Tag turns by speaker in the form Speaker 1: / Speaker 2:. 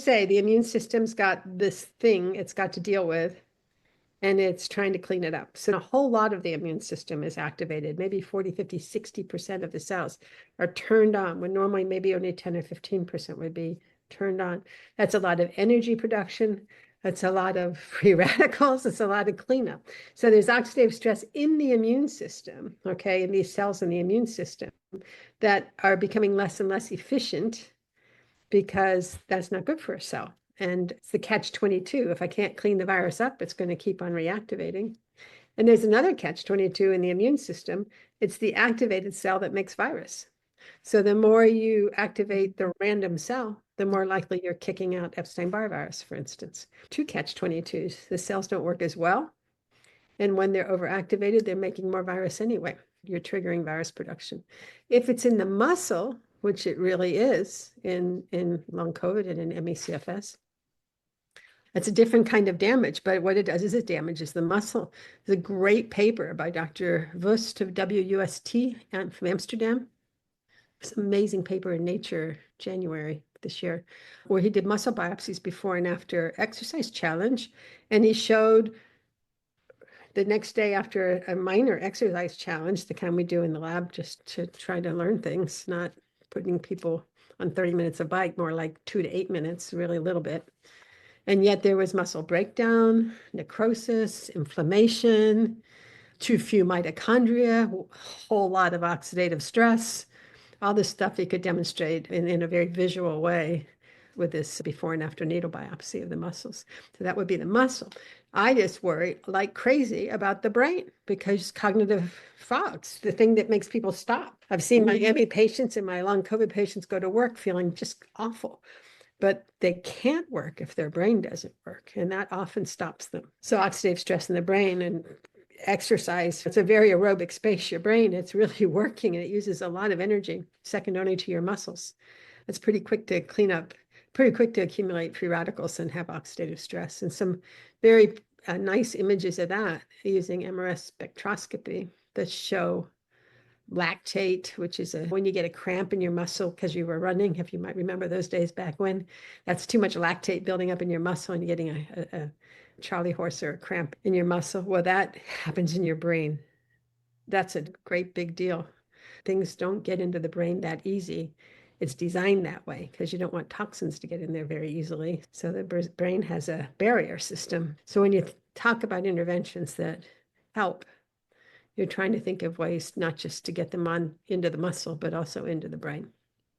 Speaker 1: say the immune system's got this thing it's got to deal with, and it's trying to clean it up. So a whole lot of the immune system is activated. Maybe 40, 50, 60% of the cells are turned on when normally maybe only 10 or 15% would be turned on. That's a lot of energy production. That's a lot of free radicals. It's a lot of cleanup. So there's oxidative stress in the immune system, okay, in these cells in the immune system that are becoming less and less efficient because that's not good for a cell. And it's the catch-22. If I can't clean the virus up, it's going to keep on reactivating. And there's another catch-22 in the immune system. It's the activated cell that makes virus. So the more you activate the random cell, the more likely you're kicking out Epstein-Barr virus, for instance. Two catch-22s. The cells don't work as well. And when they're overactivated, they're making more virus anyway. You're triggering virus production. If it's in the muscle, which it really is in long COVID and in ME/CFS, it's a different kind of damage, but what it does is it damages the muscle. There's a great paper by Dr. Wust of WUST from Amsterdam. It's an amazing paper in Nature, January this year, where he did muscle biopsies before and after exercise challenge. And he showed the next day after a minor exercise challenge, the kind we do in the lab just to try to learn things, not putting people on 30 minutes of bike, more like 2 to 8 minutes, really a little bit. And yet there was muscle breakdown, necrosis, inflammation, too few mitochondria, a whole lot of oxidative stress, all this stuff he could demonstrate in a very visual way with this before and after needle biopsy of the muscles. So that would be the muscle. I just worry like crazy about the brain because cognitive fog's the thing that makes people stop. I've seen my ME patients and my long COVID patients go to work feeling just awful, but they can't work if their brain doesn't work, and that often stops them. So oxidative stress in the brain and exercise, it's a very aerobic space, your brain, it's really working and it uses a lot of energy, second only to your muscles. It's pretty quick to clean up, pretty quick to accumulate free radicals and have oxidative stress. And some very nice images of that using MRS spectroscopy that show lactate, which is when you get a cramp in your muscle because you were running, if you might remember those days back when, that's too much lactate building up in your muscle and you're getting a Charlie horse or a cramp in your muscle. Well, that happens in your brain. That's a great big deal. Things don't get into the brain that easy. It's designed that way because you don't want toxins to get in there very easily. So the brain has a barrier system. So when you talk about interventions that help, you're trying to think of ways not just to get them on into the muscle, but also into the brain.